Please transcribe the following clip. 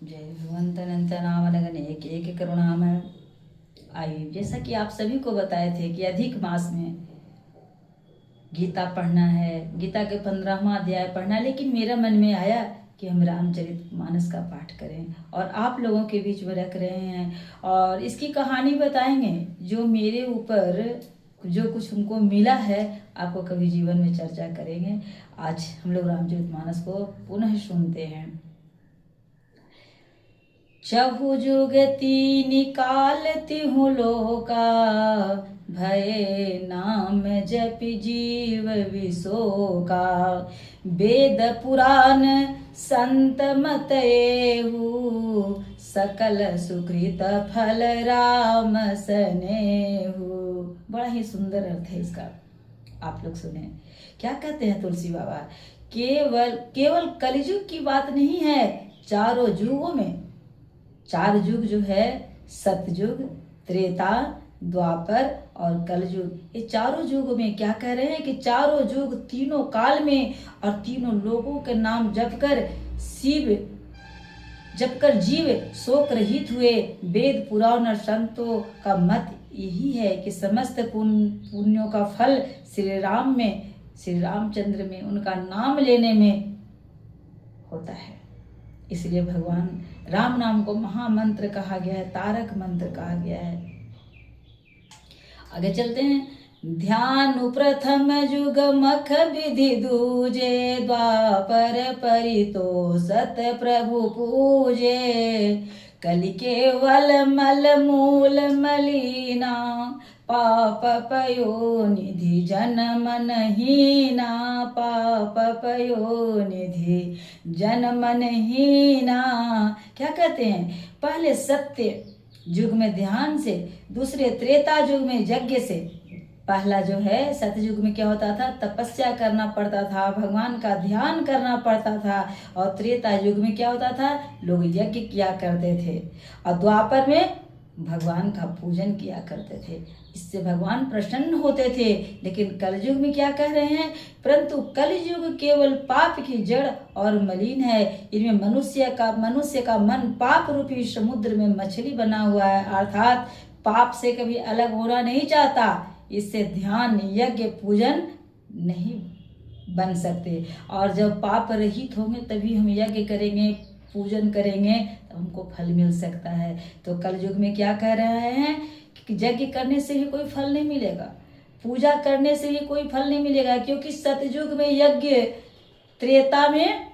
जय भगवंत अनंत नाम लगन एक एक करुणामय। आइए, जैसा कि आप सभी को बताए थे कि अधिक मास में गीता पढ़ना है, गीता के 15वां अध्याय पढ़ना है, लेकिन मेरा मन में आया कि हम रामचरितमानस का पाठ करें और आप लोगों के बीच में रख रहे हैं और इसकी कहानी बताएंगे जो मेरे ऊपर जो कुछ हमको मिला है, आपको कभी जीवन में चर्चा करेंगे। आज हम लोग रामचरितमानस को पुनः सुनते हैं। चहु जुग तीनि कालति हूँ लोका, भय नाम जपि जीव विशोका। वेद पुराण संत मत एहु, सकल सुकृत फल राम सनेहु। बड़ा ही सुंदर अर्थ है इसका, आप लोग सुने। क्या कहते हैं तुलसी बाबा, केवल कलियुग की बात नहीं है, चारों युगों में, चार युग जो है, सतयुग, त्रेता, द्वापर और कलयुग, ये चारों युग में क्या कह रहे हैं कि चारों युग तीनों काल में और तीनों लोगों के नाम जपकर जीव शोक रहित हुए। वेद पुराण और संतों का मत यही है कि समस्त पुण्यों का फल श्री रामचंद्र में उनका नाम लेने में होता है। इसलिए भगवान राम नाम को महामंत्र कहा गया है, तारक मंत्र कहा गया है। आगे चलते हैं। ध्यान प्रथम जुग मख विधि दूजे, द्वापर परितोषत प्रभु पूजे। कलि केवल मल मूल मलिना, पाप पयो निधि जन्म नहीना। पाप पयो निधि जन्म नहीना। क्या कहते हैं, पहले सत्य युग में ध्यान से, दूसरे त्रेता युग में यज्ञ से। पहला जो है सतयुग में क्या होता था, तपस्या करना पड़ता था, भगवान का ध्यान करना पड़ता था। और त्रेता युग में क्या होता था, लोग यज्ञ किया करते थे। और द्वापर में भगवान का पूजन किया करते थे, इससे भगवान प्रसन्न होते थे। लेकिन कलयुग में क्या कह रहे हैं, परंतु कलयुग केवल पाप की जड़ और मलिन है। इनमें मनुष्य का मन पाप रूपी समुद्र में मछली बना हुआ है, अर्थात पाप से कभी अलग होना नहीं चाहता। इससे ध्यान, यज्ञ, पूजन नहीं बन सकते। और जब पाप रहित होंगे तभी हम यज्ञ करेंगे, पूजन करेंगे, तो हमको फल मिल सकता है। तो कलयुग में क्या कह रहे हैं कि यज्ञ करने से भी कोई फल नहीं मिलेगा, पूजा करने से भी कोई फल नहीं मिलेगा, क्योंकि सतयुग में यज्ञ, त्रेता में